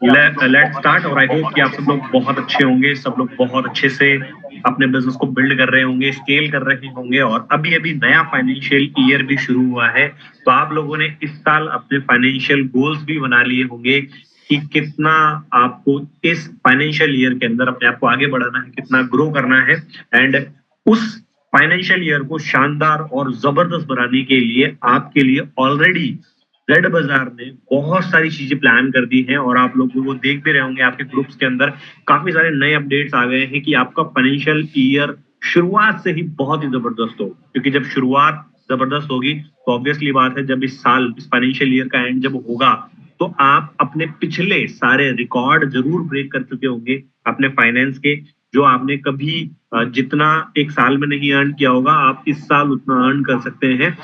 Let's start. और I hope कि आप सब लोग बहुत अच्छे होंगे, सब लोग बहुत अच्छे से अपने बिजनेस को बिल्ड कर रहे होंगे, स्केल कर रहे होंगे। और अभी अभी नया फाइनेंशियल ईयर भी शुरू हुआ है, तो आप लोगों ने इस साल अपने फाइनेंशियल गोल्स भी बना लिए होंगे कि कितना आपको इस फाइनेंशियल ईयर के अंदर अपने आप को आगे बढ़ाना है, कितना ग्रो करना है। एंड उस फाइनेंशियल ईयर को शानदार और जबरदस्त बनाने के लिए आपके लिए ऑलरेडी जेड बाजार ने बहुत सारी चीजें प्लान कर दी हैं। और आप लोग वो देख भी रहे होंगे, आपके ग्रुप्स के अंदर काफी सारे नए अपडेट्स आ गए हैं कि आपका फाइनेंशियल ईयर शुरुआत से ही बहुत ही जबरदस्त हो। क्योंकि जब शुरुआत जबरदस्त होगी तो ऑब्वियसली बात है, जब इस साल इस फाइनेंशियल ईयर का एंड जब होगा तो आप अपने पिछले सारे रिकॉर्ड जरूर ब्रेक कर चुके होंगे अपने फाइनेंस के। जो आपने कभी जितना एक साल में नहीं अर्न किया होगा, आप इस साल उतना अर्न कर सकते हैं।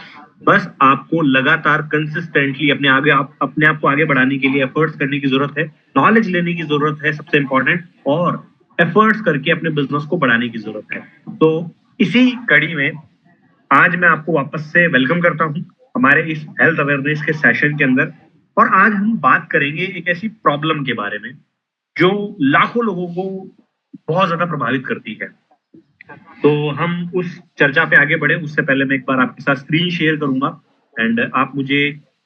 बस आपको लगातार कंसिस्टेंटली अपने आप को आगे बढ़ाने के लिए एफर्ट्स करने की जरूरत है, नॉलेज लेने की जरूरत है सबसे इंपॉर्टेंट, और एफर्ट्स करके अपने बिजनेस को बढ़ाने की जरूरत है। तो इसी कड़ी में आज मैं आपको वापस से वेलकम करता हूं हमारे इस हेल्थ अवेयरनेस के सेशन के अंदर। और आज हम बात करेंगे एक ऐसी प्रॉब्लम के बारे में जो लाखों लोगों को बहुत ज्यादा प्रभावित करती है। तो हम उस चर्चा पे आगे बढ़े उससे पहले मैं एक बार आपके साथ स्क्रीन शेयर करूंगा। एंड आप मुझे,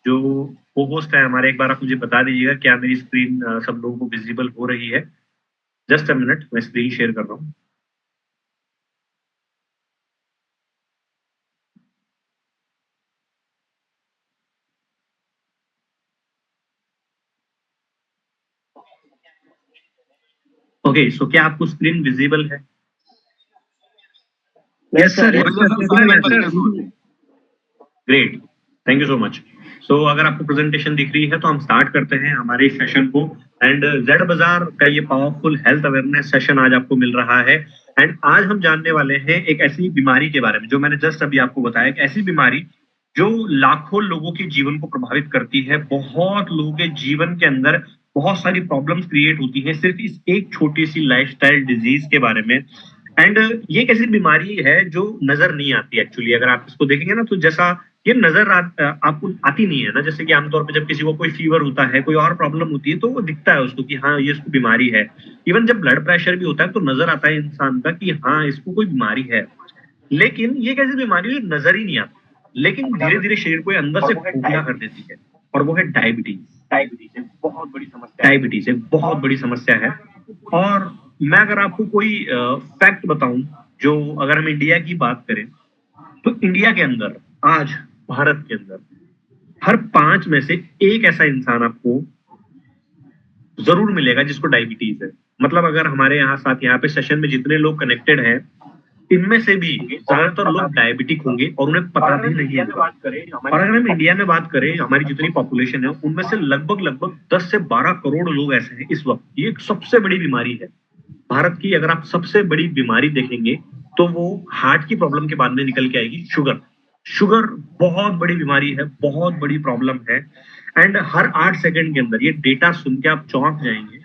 जो को होस्ट है हमारे, एक बार आप मुझे बता दीजिएगा क्या मेरी स्क्रीन सब लोगों को विजिबल हो रही है। जस्ट अ मिनट, मैं स्क्रीन शेयर कर रहा हूँ। ओके, सो क्या आपको स्क्रीन विजिबल है? Yes sir, great, thank you so much. So अगर आपको प्रेजेंटेशन दिख रही है तो हम स्टार्ट करते हैं हमारे सेशन को। एंड जेड बाजार का ये पावरफुल हेल्थ अवेयरनेस सेशन आज आपको मिल रहा है। एंड आज हम जानने वाले हैं एक ऐसी बीमारी के बारे में जो मैंने जस्ट अभी आपको बताया, एक ऐसी बीमारी जो लाखों लोगों के जीवन को प्रभावित करती है। बहुत लोगों के जीवन के अंदर बहुत सारी प्रॉब्लम्स क्रिएट होती है सिर्फ इस एक छोटी सी लाइफस्टाइल डिजीज के बारे में। एंड ये एक ऐसी बीमारी है जो नजर नहीं आती एक्चुअली। अगर आप इसको देखेंगे ना तो जैसा ये आपको आती नहीं है ना, जैसे कि आमतौर पे जब किसी को कोई फीवर होता है, कोई और प्रॉब्लम होती है तो वो दिखता है उसको कि हाँ ये इसको बीमारी है। इवन जब ब्लड प्रेशर भी होता है तो नजर आता है इंसान का कि हाँ इसको कोई बीमारी है। लेकिन ये कैसी बीमारी है, नजर ही नहीं आती, लेकिन धीरे धीरे शरीर को अंदर से खोखला कर देती है। और वो है डायबिटीज। डायबिटीज एक बहुत बड़ी समस्या, डायबिटीज एक बहुत बड़ी समस्या है। और मैं अगर आपको कोई फैक्ट बताऊं, जो अगर हम इंडिया की बात करें तो इंडिया के अंदर आज, भारत के अंदर हर 5 में से एक ऐसा इंसान आपको जरूर मिलेगा जिसको डायबिटीज है। मतलब अगर हमारे यहाँ पे सेशन में जितने लोग कनेक्टेड हैं, इनमें से भी ज्यादातर लोग डायबिटिक होंगे और उन्हें पता भी नहीं है। और अगर हम इंडिया में बात करें, हमारी जितनी पॉपुलेशन है उनमें से लगभग लगभग 10 से 12 करोड़ लोग ऐसे हैं इस वक्त। ये एक सबसे बड़ी बीमारी है भारत की। अगर आप सबसे बड़ी बीमारी देखेंगे तो वो हार्ट की प्रॉब्लम के बाद में निकल के आएगी, शुगर। शुगर बहुत बड़ी बीमारी है, बहुत बड़ी प्रॉब्लम है। एंड हर 8 सेकंड के अंदर, ये डेटा सुन के आप चौंक जाएंगे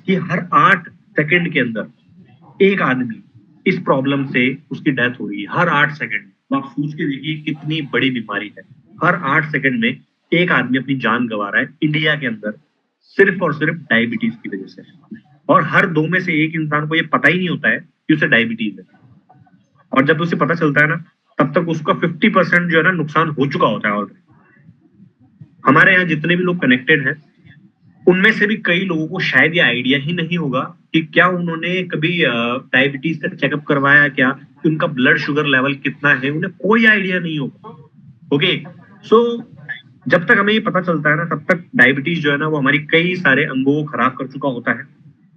कि हर 8 सेकंड के अंदर एक आदमी इस प्रॉब्लम से उसकी डेथ हो रही है। हर 8 सेकंड। तो आप सोच के देखिए कितनी बड़ी बीमारी है। हर 8 सेकंड में एक आदमी अपनी जान गंवा रहा है इंडिया के अंदर, सिर्फ और सिर्फ डायबिटीज की वजह से। और हर 2 में से एक इंसान को ये पता ही नहीं होता है कि उसे डायबिटीज है। और जब उसे पता चलता है ना, तब तक उसका 50% जो है ना नुकसान हो चुका होता है ऑलरेडी। हमारे यहाँ जितने भी लोग कनेक्टेड हैं उनमें से भी कई लोगों को शायद ये आइडिया ही नहीं होगा कि क्या उन्होंने कभी डायबिटीज का चेकअप करवाया, क्या कि उनका ब्लड शुगर लेवल कितना है, उन्हें कोई आइडिया नहीं होगा। ओके, सो जब तक हमें ये पता चलता है ना, तब तक डायबिटीज जो है ना वो हमारी कई सारे अंगों को खराब कर चुका होता है।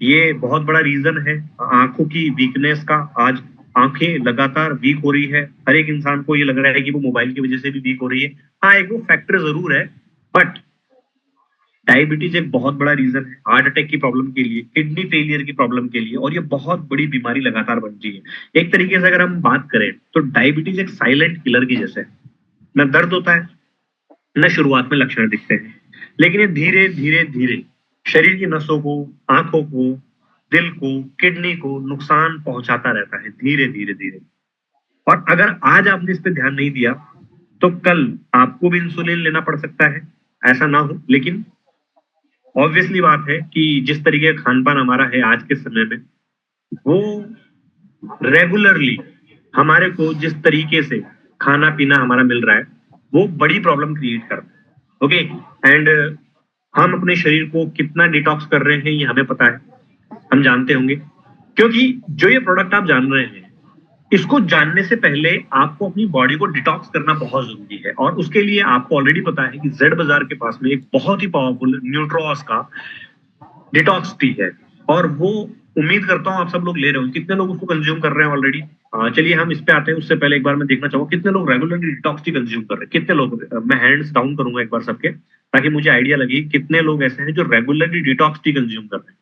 ये बहुत बड़ा रीजन है आंखों की वीकनेस का। आज आंखें लगातार वीक हो रही है, हर एक इंसान को ये लग रहा है कि वो मोबाइल की वजह से भी वीक हो रही है। हाँ, एक वो फैक्टर जरूर है, बट डायबिटीज एक बहुत बड़ा रीजन है हार्ट अटैक की प्रॉब्लम के लिए, किडनी फेलियर की प्रॉब्लम के लिए। और ये बहुत बड़ी बीमारी लगातार बन रही है। एक तरीके से अगर हम बात करें तो डायबिटीज एक साइलेंट किलर की जैसे है। न दर्द होता है, न शुरुआत में लक्षण दिखते हैं, लेकिन ये धीरे धीरे धीरे शरीर की नसों को, आंखों को, दिल को, किडनी को नुकसान पहुंचाता रहता है धीरे धीरे धीरे। और अगर आज आपने इस पे ध्यान नहीं दिया तो कल आपको भी इंसुलिन लेना पड़ सकता है। ऐसा ना हो, लेकिन ऑब्वियसली बात है कि जिस तरीके का खान पान हमारा है आज के समय में, वो रेगुलरली हमारे को जिस तरीके से खाना पीना हमारा मिल रहा है, वो बड़ी प्रॉब्लम क्रिएट करता है। ओके, एंड हम अपने शरीर को कितना डिटॉक्स कर रहे हैं ये हमें पता है, हम जानते होंगे, क्योंकि जो ये प्रोडक्ट आप जान रहे हैं, इसको जानने से पहले आपको अपनी बॉडी को डिटॉक्स करना बहुत जरूरी है। और उसके लिए आपको ऑलरेडी पता है कि जेड बाजार के पास में एक बहुत ही पावरफुल न्यूट्रॉस का डिटॉक्स टी है, और वो उम्मीद करता हूँ आप सब लोग ले रहे हो। कितने लोग उसको कंज्यूम कर रहे हैं ऑलरेडी? चलिए हम इस पे आते हैं, उससे पहले एक बार मैं देखना चाहूंगा कितने लोग रेगुलरली डिटॉक्स टी कंज्यूम कर रहे हैं। कितने लोग? मैं हैंड्स डाउन करूंगा एक बार सबके, ताकि मुझे आइडिया लगे कितने लोग ऐसे हैं जो रेगुलरली डिटॉक्स टी कंज्यूम कर रहे हैं।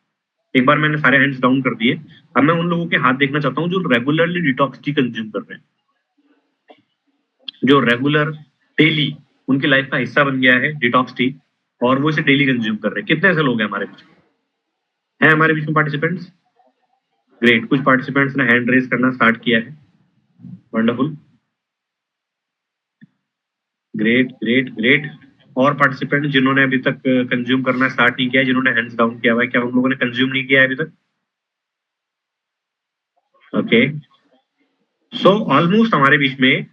एक बार मैंने सारे हैंड्स डाउन कर दिए, अब मैं उन लोगों के हाथ देखना चाहता हूँ जो रेगुलरली डिटॉक्स टी कंज्यूम कर रहे हैं, जो रेगुलर डेली उनकी लाइफ का हिस्सा बन गया है डिटॉक्स टी, और वो इसे डेली कंज्यूम कर रहे हैं। कितने ऐसे लोग हैं हमारे बीच में? है हमारे बीच में पार्टिसिपेंट्स? ग्रेट, कुछ पार्टिसिपेंट्स ने हैंड रेज करना स्टार्ट किया है। Wonderful, great great great. और पार्टिसिपेंट जिन्होंने अभी तक कंज्यूम करना स्टार्ट नहीं किया है, जिन्होंने हैंड्स डाउन किया हुआ है, क्या उन लोगों ने कंज्यूम नहीं किया है अभी तक? ओके, सो ऑलमोस्ट हमारे बीच में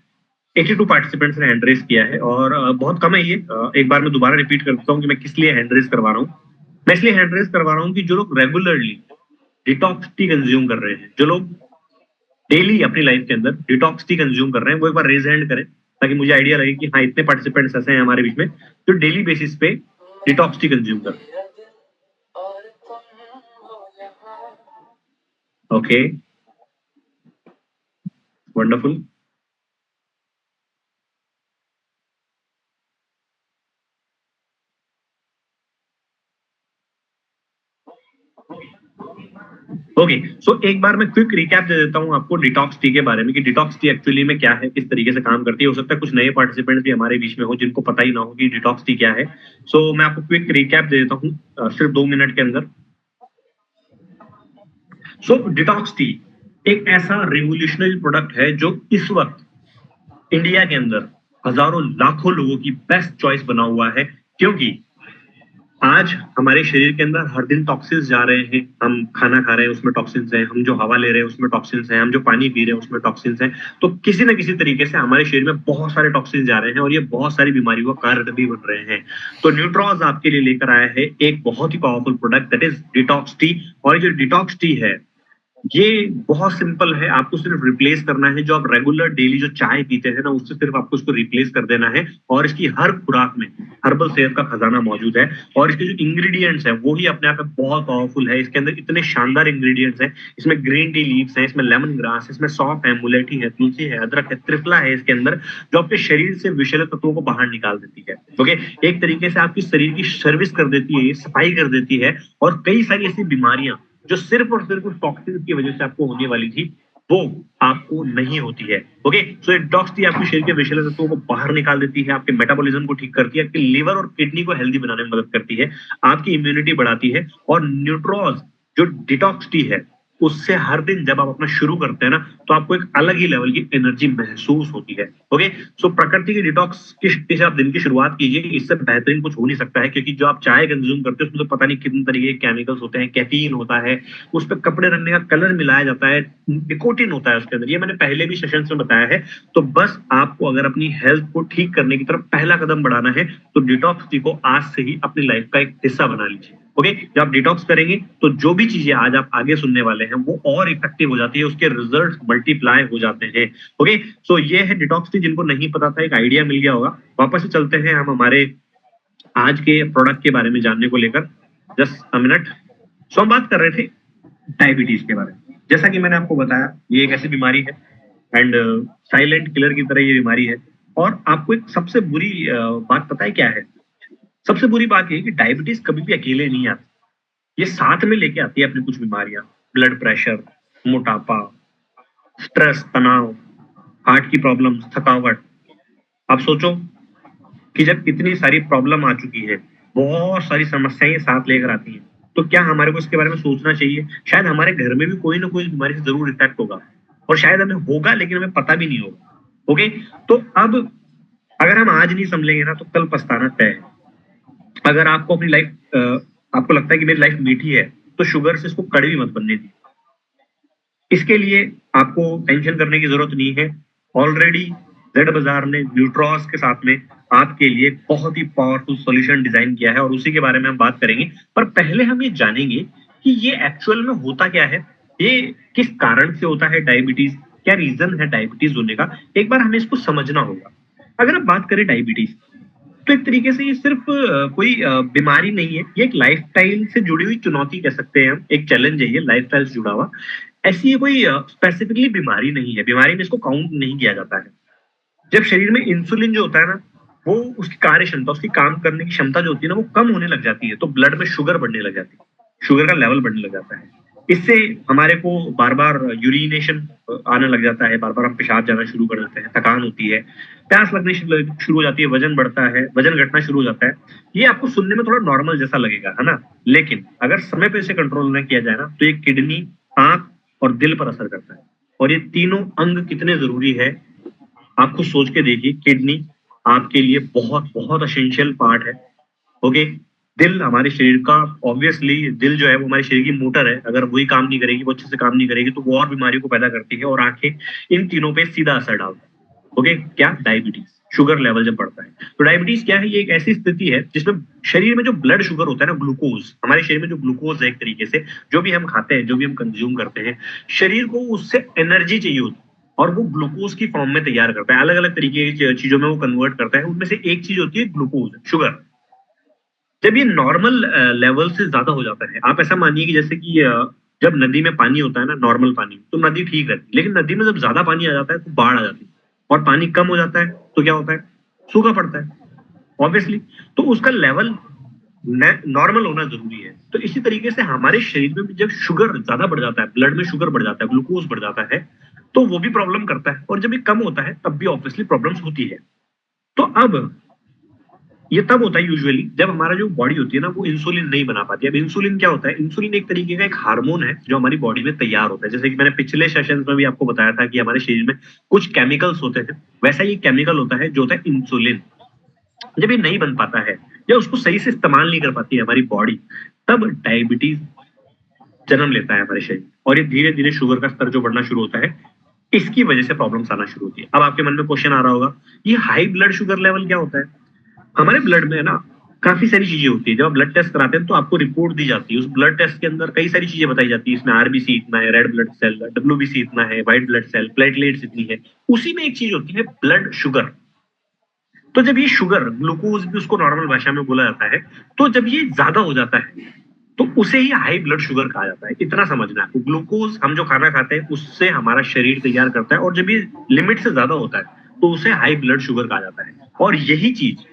82 पार्टिसिपेंट्स ने हैंड रेज किया है, और बहुत कम है ये। एक बार मैं दोबारा रिपीट करता हूँ कि मैं किस लिए हैंड रेज करवा रहा हूँ। मैं इसलिए हैंड रेज करवा रहा हूँ कि जो लोग रेगुलरली डिटॉक्स टी कंज्यूम कर रहे हैं, जो लोग डेली अपनी लाइफ के अंदर डिटॉक्स टी कंज्यूम कर रहे हैं, वो एक बार रेज हैंड करें, ताकि मुझे आइडिया लगे कि हाँ इतने पार्टिसिपेंट्स ऐसे हैं हमारे बीच में जो डेली बेसिस पे डिटॉक्स टी कंज्यूम कर रहे हैं। Okay, wonderful. ओके, सो एक बार मैं क्विक रिकैप दे देता हूँ आपको डिटॉक्स टी के बारे में, कि डिटॉक्स टी एक्चुअली में क्या है, किस तरीके से काम करती है। हो सकता है कुछ नए पार्टिसिपेंट्स भी हमारे बीच में हो जिनको पता ही ना हो कि डिटॉक्स टी क्या है। सो मैं आपको क्विक रिकैप दे देता हूँ सिर्फ 2 मिनट के अंदर। सो डिटॉक्स टी एक ऐसा रिवोल्यूशनरी प्रोडक्ट है जो इस वक्त इंडिया के अंदर हजारों लाखों लोगों की बेस्ट चॉइस बना हुआ है, क्योंकि आज हमारे शरीर के अंदर हर दिन टॉक्सिन्स जा रहे हैं। हम खाना खा रहे हैं उसमें टॉक्सिन्स हैं, हम जो हवा ले रहे हैं उसमें टॉक्सिन्स हैं, हम जो पानी पी रहे हैं उसमें टॉक्सिन्स हैं। तो किसी न किसी तरीके से हमारे शरीर में बहुत सारे टॉक्सिन्स जा रहे हैं, और ये बहुत सारी बीमारियों का कारण भी बन रहे हैं। तो न्यूट्रॉज आपके लिए लेकर आया है एक बहुत ही powerful product, that is detox tea. और ये जो डिटॉक्स टी है ये बहुत सिंपल है, आपको सिर्फ रिप्लेस करना है जो आप रेगुलर डेली जो चाय पीते हैं ना, उससे सिर्फ आपको उसको रिप्लेस कर देना है। और इसकी हर खुराक में हर्बल सेहत का खजाना मौजूद है, और इसके जो इंग्रेडिएंट्स हैं वो ही अपने आप में बहुत पावरफुल है। इसके अंदर इतने शानदार इंग्रेडिएंट्स हैं, इसमें ग्रीन टी लीव्स हैं, इसमें लेमन ग्रास है, इसमें सौंफ है, मुलेठी है, तुलसी है, अदरक है, त्रिफला है इसके अंदर, जो आपके शरीर से विषैले तत्वों को बाहर निकाल देती है। ओके, एक तरीके से आपकी शरीर की सर्विस कर देती है, सफाई कर देती है, और कई सारी ऐसी बीमारियां जो सिर्फ और सिर्फ उस टॉक्सिन की वजह से आपको होने वाली थी, वो आपको नहीं होती है। ओके, सो डिटॉक्स टी आपके शरीर के विषैले तत्वों को बाहर निकाल देती है, आपके मेटाबॉलिज्म को ठीक करती है, आपके लिवर और किडनी को हेल्दी बनाने में मदद करती है, आपकी इम्यूनिटी बढ़ाती है। और न्यूट्रॉज जो डिटॉक्स टी है, उससे हर दिन जब आप अपना शुरू करते हैं ना, तो आपको एक अलग ही लेवल की एनर्जी महसूस होती है। ओके, सो प्रकृति की डिटॉक्स की शक्ति से आप दिन की शुरुआत कीजिए, इससे बेहतरीन कुछ हो नहीं सकता है। क्योंकि जो आप चाय कंज्यूम करते हैं उसमें तो पता नहीं कितने तरीके के केमिकल्स होते हैं, कैफीन होता है, उस पर कपड़े रंगने का कलर मिलाया जाता है, निकोटिन होता है उसके अंदर, ये मैंने पहले भी सेशन में बताया है। तो बस आपको अगर अपनी हेल्थ को ठीक करने की तरफ पहला कदम बढ़ाना है, तो डिटॉक्स टी को आज से ही अपनी लाइफ का एक हिस्सा बना लीजिए। ओके, जब आप डिटॉक्स करेंगे तो जो भी चीजें आज आप आगे सुनने वाले हैं वो और इफेक्टिव हो जाती है, उसके रिजल्ट मल्टीप्लाई हो जाते हैं। ओके, सो ये है डिटॉक्स टी, जिनको नहीं पता था एक आइडिया मिल गया होगा। वापस से चलते हैं हम हमारे आज के प्रोडक्ट के बारे में जानने को लेकर। Just a minute. सो हम बात कर रहे थे डायबिटीज के बारे में। जैसा कि मैंने आपको बताया, ये एक ऐसी बीमारी है एंड साइलेंट किलर की तरह ये बीमारी है। और आपको एक सबसे बुरी बात पता है क्या है? सबसे बुरी बात ये कि डायबिटीज कभी भी अकेले नहीं आती, ये साथ में लेके आती है अपनी कुछ बीमारियां, ब्लड प्रेशर, मोटापा, स्ट्रेस, तनाव, हार्ट की प्रॉब्लम, थकावट। आप सोचो कि जब इतनी सारी प्रॉब्लम आ चुकी है, बहुत सारी समस्याएं ये साथ लेकर आती हैं, तो क्या हमारे को इसके बारे में सोचना चाहिए? शायद हमारे घर में भी कोई ना कोई बीमारी से जरूर इफेक्ट होगा, और शायद हमें होगा लेकिन हमें पता भी नहीं होगा। ओके, तो अब अगर हम आज नहीं संभलेंगे ना, तो कल पछताना तय है। अगर आपको अपनी लाइफ आपको लगता है कि मेरी लाइफ मीठी है, तो शुगर से इसको कड़वी मत बनने दी। इसके लिए आपको टेंशन करने की जरूरत नहीं है। ऑलरेडी जेड बाजार ने न्यूट्रॉस के साथ में आपके लिए बहुत ही पावरफुल सॉल्यूशन डिजाइन किया है और उसी के बारे में हम बात करेंगे। पर पहले हम ये जानेंगे कि ये एक्चुअल में होता क्या है, ये किस कारण से होता है डायबिटीज, क्या रीजन है डायबिटीज होने का, एक बार हमें इसको समझना होगा। अगर हम बात करें डायबिटीज, तो एक तरीके से ये सिर्फ कोई बीमारी नहीं है, ये एक लाइफस्टाइल से जुड़ी हुई चुनौती कह सकते हैं हम, एक चैलेंज है ये लाइफस्टाइल से जुड़ा हुआ। ऐसी ये कोई स्पेसिफिकली बीमारी नहीं है, बीमारी में इसको काउंट नहीं किया जाता है। जब शरीर में इंसुलिन जो होता है ना, वो उसकी कार्य क्षमता, उसकी काम करने की क्षमता जो होती है ना, वो कम होने लग जाती है, तो ब्लड में शुगर बढ़ने लग जाती है, शुगर का लेवल बढ़ने लग जाता है। इससे हमारे को बार बार यूरिनेशन आने लग जाता है, बार बार हम पेशाब जाना शुरू कर देते हैं, थकान होती है, प्यास लगनी शुरू हो जाती है, वजन बढ़ता है, वजन घटना शुरू हो जाता है। ये आपको सुनने में थोड़ा नॉर्मल जैसा लगेगा, है ना, लेकिन अगर समय पे इसे कंट्रोल न किया जाए ना, तो ये किडनी, आंख और दिल पर असर करता है। और ये तीनों अंग कितने जरूरी है, आप खुद सोच के देखिए। किडनी आपके लिए बहुत बहुत असेंशियल पार्ट है। ओके, दिल हमारे शरीर का, ऑब्वियसली दिल जो है वो हमारे शरीर की मोटर है, अगर वही काम नहीं करेगी, वो अच्छे से काम नहीं करेगी, तो वो और बीमारियों को पैदा करती है। और आंखें इन तीनों पे सीधा असर डालती है। ओके, क्या? डायबिटीज, शुगर लेवल जब बढ़ता है। तो डायबिटीज क्या है? ये एक ऐसी स्थिति है जिसमें शरीर में जो ब्लड शुगर होता है ना, ग्लूकोज, हमारे शरीर में जो ग्लूकोज है, एक तरीके से जो भी हम खाते हैं, जो भी हम कंज्यूम करते हैं, शरीर को उससे एनर्जी चाहिए होती है और वो ग्लूकोज की फॉर्म में तैयार करता है, अलग अलग तरीके की चीजों में वो कन्वर्ट करता है। उनमें से एक चीज होती है ग्लूकोज, शुगर। जब ये नॉर्मल लेवल से ज्यादा हो जाता है, आप ऐसा मानिए कि जैसे कि जब नदी में पानी होता है ना, नॉर्मल पानी, तो नदी ठीक रहती है, लेकिन नदी में जब ज्यादा पानी आ जाता है तो बाढ़ आ जाती है, और पानी कम हो जाता है तो क्या होता है? सूखा पड़ता है, ऑब्वियसली। तो उसका लेवल नॉर्मल होना जरूरी है। तो इसी तरीके से हमारे शरीर में भी जब शुगर ज्यादा बढ़ जाता है, ब्लड में शुगर बढ़ जाता है, ग्लूकोज बढ़ जाता है, तो वो भी प्रॉब्लम करता है। और जब ये कम होता है तब भी ऑब्वियसली प्रॉब्लम्स होती है। तो अब ये तब होता है यूजुअली जब हमारा जो बॉडी होती है ना, वो इंसुलिन नहीं बना पाती। अब इंसुलिन क्या होता है? इंसुलिन एक तरीके का एक हार्मोन है जो हमारी बॉडी में तैयार होता है। जैसे कि मैंने पिछले सेशन में भी आपको बताया था कि हमारे शरीर में कुछ केमिकल्स होते हैं, वैसा ही केमिकल होता है जो होता है इंसुलिन। जब ये नहीं बन पाता है या उसको सही से इस्तेमाल नहीं कर पाती है हमारी बॉडी, तब डायबिटीज जन्म लेता है हमारे शरीर, और ये धीरे धीरे शुगर का स्तर जो बढ़ना शुरू होता है, इसकी वजह से प्रॉब्लम्स आना शुरू होती है। अब आपके मन में क्वेश्चन आ रहा होगा, ये हाई ब्लड शुगर लेवल क्या होता है? हमारे ब्लड में ना काफी सारी चीजें होती है। जब आप ब्लड टेस्ट कराते हैं तो आपको रिपोर्ट दी जाती है, उस ब्लड टेस्ट के अंदर कई सारी चीजें बताई जाती है, इसमें आरबीसी इतना है, रेड ब्लड सेल, डब्ल्यूबीसी इतना है, व्हाइट ब्लड सेल, प्लेटलेट्स इतनी है। उसी में एक चीज होती है ब्लड शुगर। तो जब ये शुगर, ग्लूकोज भी उसको नॉर्मल भाषा में बोला जाता है, तो जब ये ज्यादा हो जाता है तो उसे ही हाई ब्लड शुगर कहा जाता है। इतना समझना है, ग्लूकोज हम जो खाना खाते हैं उससे हमारा शरीर तैयार करता है, और जब ये लिमिट से ज्यादा होता है तो उसे हाई ब्लड शुगर कहा जाता है। और यही चीज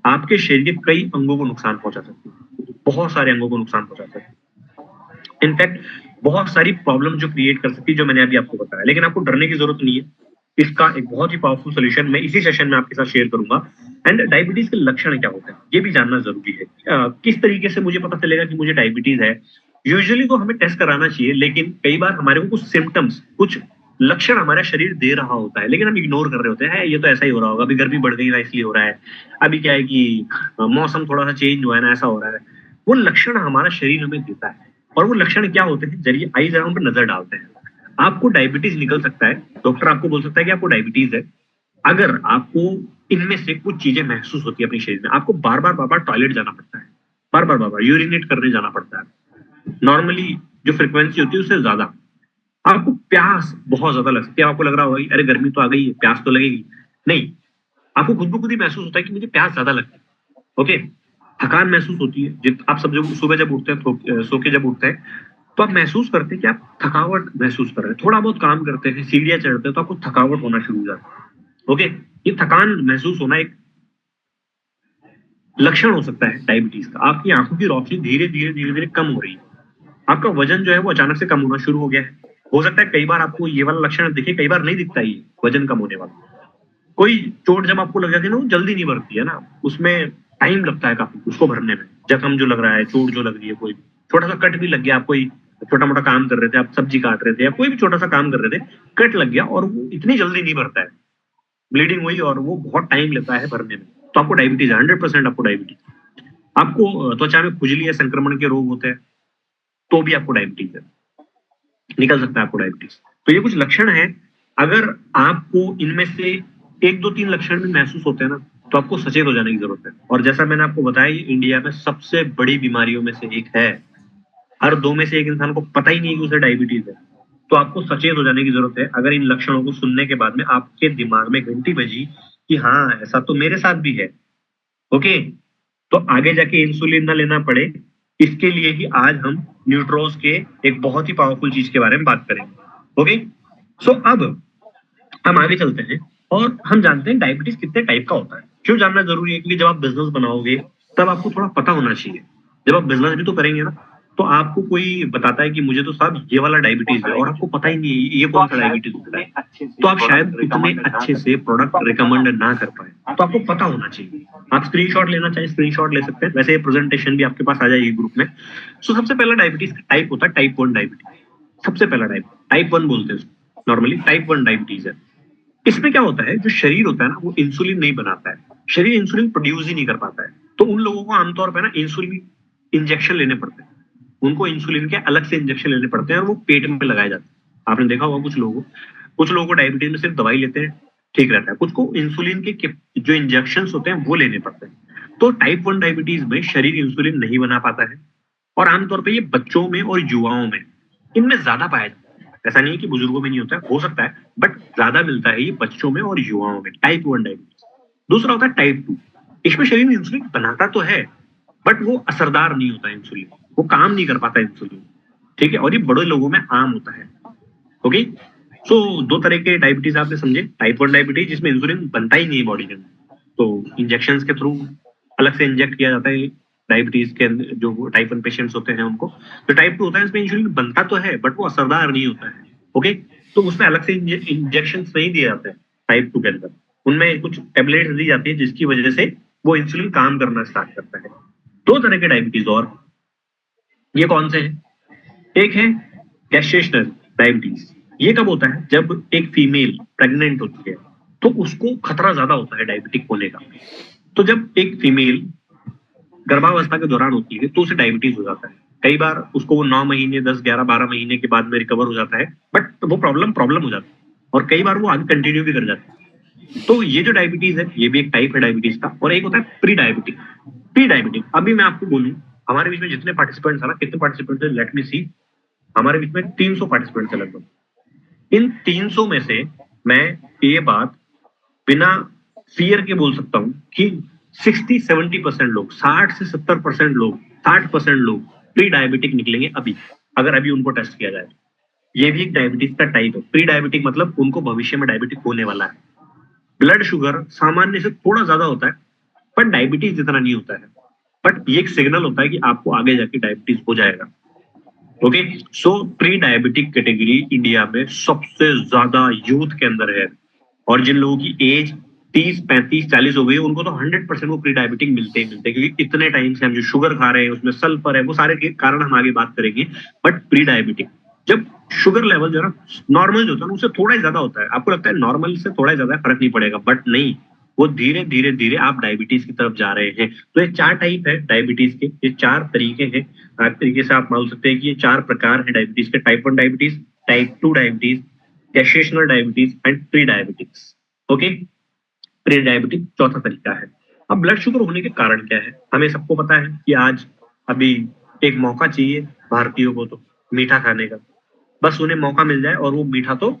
आपके शरीर के कई अंगों को नुकसान पहुंचा सकती है, बहुत सारे अंगों को नुकसान पहुंचा सकती है। इनफैक्ट बहुत सारी प्रॉब्लम जो क्रिएट कर सकती है, जो मैंने अभी आपको बताया। लेकिन आपको डरने की जरूरत नहीं है, इसका एक बहुत ही पावरफुल सोल्यूशन मैं इसी सेशन में आपके साथ शेयर करूंगा। एंड डायबिटीज के लक्षण क्या होते हैं ये भी जानना जरूरी है। किस तरीके से मुझे पता चलेगा कि मुझे डायबिटीज है? यूजुअली तो हमें टेस्ट कराना चाहिए, लेकिन कई बार हमारे को कुछ सिम्टम्स, कुछ लक्षण हमारा शरीर दे रहा होता है, लेकिन हम इग्नोर कर रहे होते हैं, ये तो ऐसा ही हो रहा होगा, अभी गर्मी बढ़ गई ना इसलिए हो रहा है, अभी क्या है कि मौसम थोड़ा सा चेंज हुआ है ना, ऐसा हो रहा है। वो लक्षण हमारा शरीर हमें देता है, और वो लक्षण क्या होते हैं? जरिए आइज राउंड पर नजर डालते हैं। आपको डायबिटीज निकल सकता है, डॉक्टर आपको बोल सकता है कि आपको डायबिटीज है, अगर आपको इनमें से कुछ चीजें महसूस होती है अपने शरीर में। आपको बार बार टॉयलेट जाना पड़ता है, बार बार यूरिनेट करने जाना पड़ता है, नॉर्मली जो फ्रिक्वेंसी होती है उससे ज्यादा। आपको प्यास बहुत ज्यादा लग सकती है, आपको लग रहा होगा अरे गर्मी तो आ गई है, प्यास तो लगेगी नहीं, आपको खुद ब खुद ही महसूस होता है कि मुझे प्यास ज्यादा लगती है। ओके, थकान महसूस होती है। आप सब जब सुबह जब उठते हैं, सो के जब उठते हैं, तो आप महसूस करते हैं कि आप थकावट महसूस कर रहे हैं। थोड़ा बहुत काम करते हैं, सीढ़ियां चढ़ते हैं, तो आपको थकावट होना शुरू हो जाता है। ओके, ये थकान महसूस होना एक लक्षण हो सकता है डायबिटीज का। आपकी आंखों की रोशनी धीरे धीरे धीरे धीरे कम हो रही है, आपका वजन जो है वो अचानक से कम होना शुरू हो गया है। हो सकता है कई बार आपको ये वाला लक्षण दिखे, कई बार नहीं दिखता, ये वजन कम होने वाला। कोई चोट जब आपको लग जाती है ना, वो जल्दी नहीं भरती है ना, उसमें टाइम लगता है काफी उसको भरने में। जख्म जो लग रहा है, चोट जो लग रही है, कोई छोटा सा कट भी लग गया, आप कोई छोटा मोटा काम कर रहे थे, आप सब्जी काट रहे थे या कोई भी छोटा सा काम कर रहे थे, कट लग गया और वो इतनी जल्दी नहीं भरता है, ब्लीडिंग हुई और वो बहुत टाइम लेता है भरने में, तो आपको डायबिटीज है, 100% आपको डायबिटीज। आपको त्वचा में खुजली या संक्रमण के रोग होते हैं तो भी आपको डायबिटीज है, निकल सकता है आपको डायबिटीज। तो ये कुछ लक्षण है, अगर आपको इनमें से एक दो तीन लक्षण भी महसूस होते हैं ना, तो आपको सचेत हो जाने की जरूरत है। और जैसा मैंने आपको बताया, ये इंडिया में सबसे बड़ी बीमारियों में से एक है। हर दो में से एक इंसान को पता ही नहीं कि उसे डायबिटीज है। तो आपको सचेत हो जाने की जरूरत है। अगर इन लक्षणों को सुनने के बाद में आपके दिमाग में घंटी बजी कि हाँ ऐसा तो मेरे साथ भी है, ओके, तो आगे जाके इंसुलिन ना लेना पड़े, इसके लिए ही आज हम न्यूट्रोज के एक बहुत ही पावरफुल चीज के बारे में बात करेंगे। ओके, सो अब हम आगे चलते हैं और हम जानते हैं डायबिटीज कितने टाइप का होता है। क्यों जानना जरूरी है? क्योंकि जब आप बिजनेस बनाओगे तब आपको थोड़ा पता होना चाहिए। जब आप बिजनेस भी तो करेंगे ना, तो आपको कोई बताता है कि मुझे तो साहब ये वाला डायबिटीज है, और आपको पता ही नहीं है ये कौन सा डायबिटीज होता है, तो आप शायद उतने अच्छे से प्रोडक्ट रिकमेंड ना कर पाए। तो आपको पता होना चाहिए। आप स्क्रीनशॉट लेना चाहे स्क्रीनशॉट ले सकते हैं, वैसे प्रेजेंटेशन भी आपके पास आ जाएगी ग्रुप में। सो सबसे पहला डायबिटीज का टाइप होता है टाइप 1 डायबिटीज। सबसे पहला टाइप 1 बोलते हैं नॉर्मली, टाइप 1 डायबिटीज है। इसमें क्या होता है, जो शरीर होता है ना वो इंसुलिन नहीं बनाता है, शरीर इंसुलिन प्रोड्यूस ही नहीं कर पाता है। तो उन लोगों को आमतौर पर ना इंसुलिन इंजेक्शन लेने पड़ते हैं, उनको इंसुलिन के अलग से इंजेक्शन लेने पड़ते हैं और वो पेट में लगाए जाते हैं। आपने देखा होगा कुछ लोगों को डायबिटीज में सिर्फ दवाई लेते हैं, ठीक रहता है, कुछ को इंसुलिन के जो इंजेक्शन होते हैं वो लेने पड़ते हैं। तो टाइप 1 डायबिटीज में शरीर इंसुलिन नहीं बना पाता है, और आमतौर पर ये बच्चों में और युवाओं में इनमें ज्यादा पाया जाता है। ऐसा नहीं है कि बुजुर्गों में नहीं होता है, हो सकता है, बट ज्यादा मिलता है ये बच्चों में और युवाओं में, टाइप 1 डायबिटीज। दूसरा होता है टाइप 2। इसमें शरीर इंसुलिन बनाता तो है बट वो असरदार नहीं होता इंसुलिन, वो काम नहीं कर पाता इंसुलिन, ठीक है, और ये बड़े लोगों में आम होता है। ओके, सो दो तरह के डायबिटीज आपने समझे, टाइप 1 डायबिटीज जिसमें इंसुलिन बनता ही नहीं है बॉडी के अंदर, तो इंजेक्शन के थ्रू अलग से इंजेक्ट किया जाता है डायबिटीज के जो टाइप 1 पेशेंट्स होते हैं उनको। तो टाइप 2 होता है, इसमें इंसुलिन बनता तो है बट वो असरदार नहीं होता है। ओके, तो उसमें अलग से इंजेक्शन नहीं दिए जाते हैं टाइप 2 के अंदर, उनमें कुछ टेबलेट्स दी जाती है जिसकी वजह से वो इंसुलिन काम करना स्टार्ट करता है। दो तरह के डायबिटीज और, ये कौन से हैं? एक है गैस्ट्रेशनल डायबिटीज। ये कब होता है? जब एक फीमेल प्रेग्नेंट होती है तो उसको खतरा ज्यादा होता है डायबिटिक होने का। तो जब एक फीमेल गर्भावस्था के दौरान होती है तो उसे डायबिटीज हो जाता है। कई बार उसको वो 9 महीने 10 11 12 महीने के बाद में रिकवर हो जाता है, बट वो प्रॉब्लम हो जाती है, और कई बार वो आगे कंटिन्यू भी कर जाती है। तो ये जो डायबिटीज है ये भी एक टाइप है डायबिटीज का। और एक होता है प्री डायबिटिक। प्री डायबिटिक, अभी मैं आपको बोलूं हमारे बीच में जितने पार्टिसिपेंट्स है ना, कितने पार्टिसिपेंट्स है, लेट मी सी, हमारे बीच में 300 पार्टिसिपेंट्स है लगभग। इन 300 में से मैं ये बात बिना फियर के बोल सकता हूं कि 60-70% लोग, 60 से 70% लोग, 60% लोग प्री डायबिटिक निकलेंगे अभी, अगर अभी उनको टेस्ट किया जाए। ये भी एक डायबिटीज का टाइप है। प्री डायबिटिक मतलब उनको भविष्य में डायबिटिक होने वाला है। ब्लड शुगर सामान्य से थोड़ा ज्यादा होता है पर डायबिटीज जितना नहीं होता है, बट ये एक सिग्नल होता है कि आपको आगे जाके डायबिटीज हो जाएगा। ओके, सो प्री डायबिटिक कैटेगरी इंडिया में सबसे ज्यादा यूथ के अंदर है, और जिन लोगों की एज 30 35 40 हो गई उनको तो 100% वो प्री डायबिटिक मिलते ही मिलते हैं, क्योंकि इतने टाइम से हम जो शुगर खा रहे हैं उसमें सल्फर है, वो सारे के कारण हम आगे बात करेंगे। बट प्री डायबिटिक जब शुगर लेवल जो है ना नॉर्मल जो होता है उससे थोड़ा ही ज्यादा होता है, आपको लगता है नॉर्मल से थोड़ा ही ज्यादा फर्क नहीं पड़ेगा, बट नहीं, वो धीरे धीरे धीरे आप डायबिटीज की तरफ जा रहे हैं। तो ये 4 टाइप है डायबिटीज के, ये 4 तरीके हैं। एक तरीके से आप मान सकते हैं कि ये 4 प्रकार है डायबिटीज के, type 1 diabetes, type 2 diabetes, gestational diabetes and pre diabetics. Okay, pre diabetic चौथा तरीका है। अब ब्लड शुगर होने के कारण क्या है? हमें सबको पता है कि आज अभी एक मौका चाहिए भारतीयों को, तो मीठा खाने का, बस उन्हें मौका मिल जाए और वो मीठा तो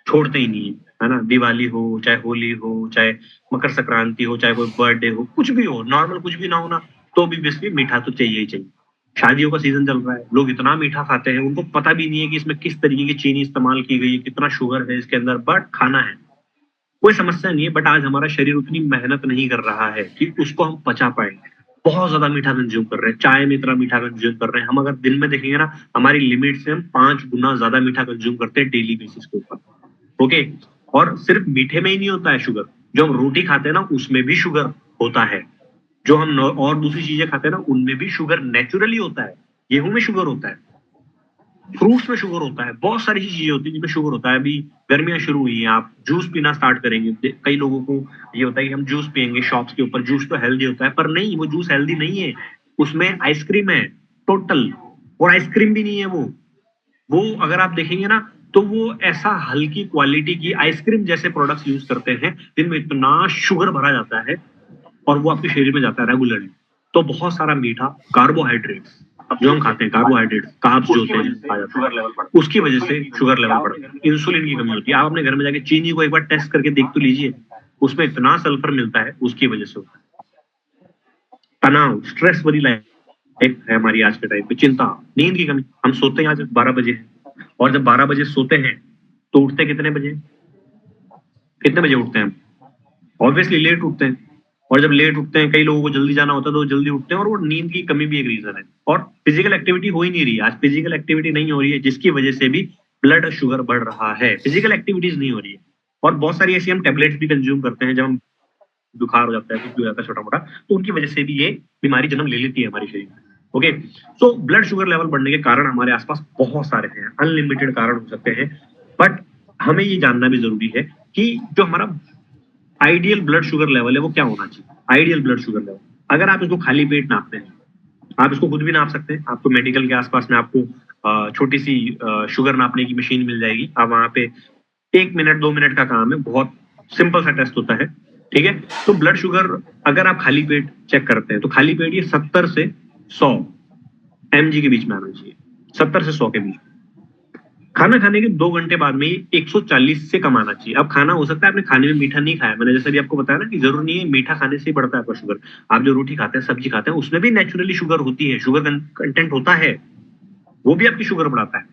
छोड़ते ही नहीं है ना। दिवाली हो, चाहे होली हो, चाहे मकर संक्रांति हो, चाहे कोई बर्थडे हो, कुछ भी हो, नॉर्मल कुछ भी ना हो ना, तो भी बेसिकली मीठा तो चाहिए ही चाहिए। शादियों का सीजन चल रहा है, लोग इतना मीठा खाते हैं, उनको पता भी नहीं है कि इसमें किस तरीके की चीनी इस्तेमाल की गई है, कितना शुगर है इसके अंदर, बट खाना है, कोई समस्या नहीं है। बट आज हमारा शरीर उतनी मेहनत नहीं कर रहा है कि उसको हम पचा पाए। बहुत ज्यादा मीठा कंज्यूम कर रहे हैं, चाय में इतना मीठा कंज्यूम कर रहे हैं। हम अगर दिन में देखेंगे ना, हमारी लिमिट से हम 5 गुना ज्यादा मीठा कंज्यूम करते हैं डेली बेसिस के ऊपर। ओके, और सिर्फ मीठे में ही नहीं होता है शुगर, जो हम रोटी खाते हैं ना उसमें भी शुगर होता है, जो हम और दूसरी चीजें खाते हैं ना उनमें भी शुगर नेचुरली होता है, गेहूं में शुगर होता है, फ्रूट्स में शुगर होता है, बहुत सारी चीजें होती है जिनमें शुगर होता है। अभी गर्मियां शुरू हुई हैं, आप जूस पीना स्टार्ट करेंगे, कई लोगों को ये होता है कि हम जूस पियेंगे शॉप्स के ऊपर, जूस तो हेल्दी होता है, पर नहीं, वो जूस हेल्दी नहीं है, उसमें आइसक्रीम है टोटल, और आइसक्रीम भी नहीं है वो अगर आप देखेंगे ना, तो वो ऐसा हल्की क्वालिटी की आइसक्रीम जैसे प्रोडक्ट्स यूज करते हैं जिनमें इतना शुगर भरा जाता है और वो आपके शरीर में जाता है रेगुलरली। तो बहुत सारा मीठा कार्बोहाइड्रेट्स जो हम खाते हैं, कार्बोहाइड्रेट्स कार्ब्स जो होते हैं जिनको जाता है, उसकी वजह से शुगर लेवल बढ़ता है, इंसुलिन की कमी होती है। आप अपने घर में जाके चीनी को एक बार टेस्ट करके देख तो लीजिए, उसमें इतना सल्फर मिलता है, उसकी वजह से होता है। तनाव, स्ट्रेस वाली लाइफ एक है हमारी आज के टाइम पे, चिंता, नींद की कमी। हम सोते हैं आज 12 बजे, और जब 12 बजे सोते हैं तो उठते कितने बजे, कितने बजे उठते हैं? ऑब्वियसली लेट उठते हैं, और जब लेट उठते हैं, कई लोगों को जल्दी जाना होता है तो जल्दी उठते हैं, और वो नींद की कमी भी एक रीजन है। और फिजिकल एक्टिविटी हो ही नहीं रही, आज फिजिकल एक्टिविटी नहीं हो रही है, जिसकी वजह से भी ब्लड शुगर बढ़ रहा है, फिजिकल एक्टिविटीज नहीं हो रही है। और बहुत सारी ऐसी हम टेबलेट्स भी कंज्यूम करते हैं, जब हम बुखार हो जाता है, कुछ भी हो जाता है छोटा मोटा, तो उनकी वजह से भी ये बीमारी जन्म ले लेती है हमारे शरीर में। Okay, so blood sugar level बढ़ने के कारण हमारे आसपास बहुत सारे हैं, अनलिमिटेड कारण हो सकते हैं, बट हमें ये जानना भी जरूरी है कि जो हमारा आइडियल ब्लड शुगर लेवल है वो क्या होना चाहिए। आइडियल ब्लड शुगर लेवल, अगर आप इसको खाली पेट नापते हैं, आप इसको खुद भी नाप सकते हैं, आपको मेडिकल के आसपास में आपको छोटी सी शुगर नापने की मशीन मिल जाएगी, आप वहां पे 1 मिनट 2 मिनट का काम है, बहुत सिंपल सा टेस्ट होता है, ठीक है। तो ब्लड शुगर अगर आप खाली पेट चेक करते हैं तो खाली पेट ये 70 से 100 mg के बीच में आना चाहिए, 70 से 100 के बीच। खाना खाने के 2 घंटे बाद में ये 140 से कम आना चाहिए। अब खाना हो सकता है आपने खाने में मीठा नहीं खाया, मैंने जैसे भी आपको बताया ना कि जरूर नहीं है मीठा खाने से ही बढ़ता है आपका शुगर। आप जो रोटी खाते हैं, सब्जी खाते हैं, उसमें भी नेचुरली शुगर होती है, शुगर कंटेंट होता है, वो भी आपकी शुगर बढ़ाता है।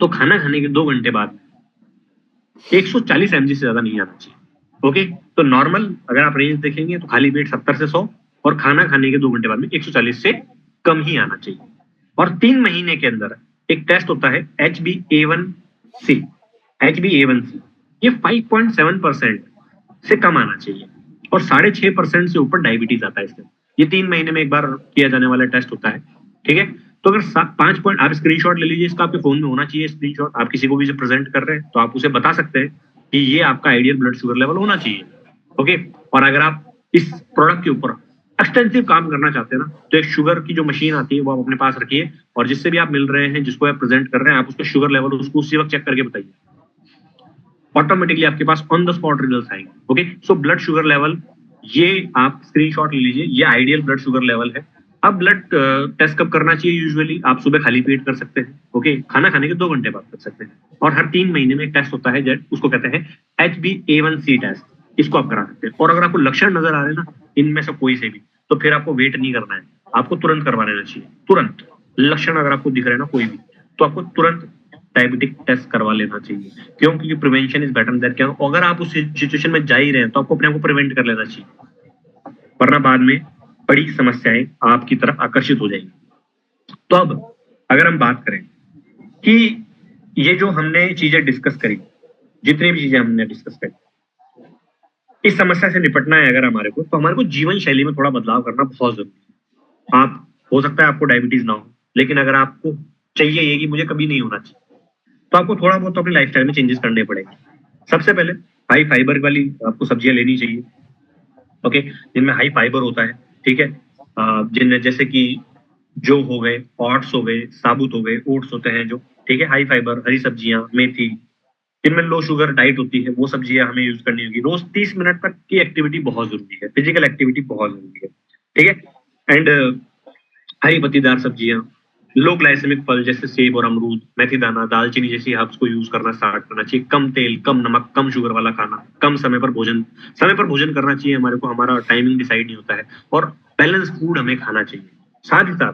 तो खाना खाने के 2 घंटे बाद 140 mg से ज्यादा नहीं आना चाहिए। ओके, तो नॉर्मल अगर आप रेंज देखेंगे तो खाली पेट 70 से 100, और खाना खाने के 2 घंटे बाद में 140 से कम ही आना चाहिए। और 3 महीने के अंदर एक टेस्ट होता है HbA1c, HbA1c ये 5.7% से कम आना चाहिए, और 6.5% से ऊपर डायबिटीज आता है इसमें। ये 3 महीने में एक बार किया जाने वाला टेस्ट होता है, ठीक है। तो अगर 5 पॉइंट, आप स्क्रीनशॉट ले लीजिए, इसका आपके फोन में होना चाहिए स्क्रीनशॉट, आप किसी को भी जब प्रेजेंट कर रहे हैं तो आप उसे बता सकते हैं कि ये आपका आइडियल ब्लड शुगर लेवल होना चाहिए। ओके, और अगर आप इस प्रोडक्ट के ऊपर एक्सटेंसिव काम करना चाहते हैं ना, तो एक शुगर की जो मशीन आती है वो आप अपने पास रखिए, और जिससे भी आप मिल रहे हैं, जिसको आप प्रेजेंट कर रहे हैं, आप उसका शुगर लेवल उसको उसी वक्त चेक करके बताइए, ऑटोमेटिकली आपके पास ऑन द स्पॉट रिजल्ट आएंगे। Okay, so blood sugar level ये आप स्क्रीनशॉट ले लीजिए, ये आइडियल ब्लड शुगर लेवल है। अब ब्लड टेस्ट कब करना चाहिए? यूजुअली आप सुबह खाली पेट कर सकते हैं, ओके, खाना खाने के 2 घंटे बाद कर सकते हैं, और हर 3 महीने में एक टेस्ट होता है जेट, उसको कहते हैं HbA1c टेस्ट, इसको आप करा सकते हैं। और अगर आपको लक्षण नजर आ रहे हैं ना इनमें से कोई से भी, तो फिर आपको वेट नहीं करना है, आपको तुरंत करवा लेना चाहिए, तुरंत। लक्षण अगर आपको दिख रहे हैं ना कोई भी, तो आपको तुरंत डायबिटिक टेस्ट करवा लेना चाहिए, क्योंकि prevention is better than cure. अगर आप उस सिचुएशन में जा ही रहे हैं तो आपको अपने आप को प्रिवेंट कर लेना चाहिए, वरना बाद में बड़ी समस्याएं आपकी तरफ आकर्षित हो जाएंगी। तो अब अगर हम बात करें कि ये जो हमने चीजें डिस्कस करी, जितनी भी चीजें हमने डिस्कस करी, इस समस्या से निपटना है अगर हमारे को, तो हमारे को जीवन शैली में थोड़ा बदलाव करना बहुत जरूरी है। आप, हो सकता है आपको डायबिटीज ना हो, लेकिन अगर आपको चाहिए ये कि मुझे कभी नहीं होना चाहिए, तो आपको थोड़ा बहुत तो अपनी लाइफस्टाइल में चेंजेस करने पड़ेंगे। सबसे पहले हाई फाइबर वाली आपको सब्जियां लेनी चाहिए, ओके, जिनमें हाई फाइबर होता है, ठीक है। जिनमें जैसे कि जो हो गए, ओट्स हो गए, साबुत हो गए, ओट्स होते हैं जो, ठीक है, हाई फाइबर, हरी सब्जियां, मेथी, जिनमें लो शुगर डाइट होती है, वो सब्जियां हमें यूज करनी होगी। रोज 30 मिनट तक की एक्टिविटी बहुत जरूरी है, फिजिकल एक्टिविटी बहुत जरूरी है, ठीक है। एंड हरी पत्तीदार सब्जियां, लो ग्लाइसेमिक फल जैसे सेब और अमरूद, मेथी दाना, दालचीनी जैसी हर्ब्स को यूज करना स्टार्ट करना चाहिए। कम तेल, कम नमक, कम शुगर वाला खाना, कम समय पर भोजन करना चाहिए हमारे को, हमारा टाइमिंग डिसाइड नहीं होता है, और बैलेंस फूड हमें खाना चाहिए। साथ ही साथ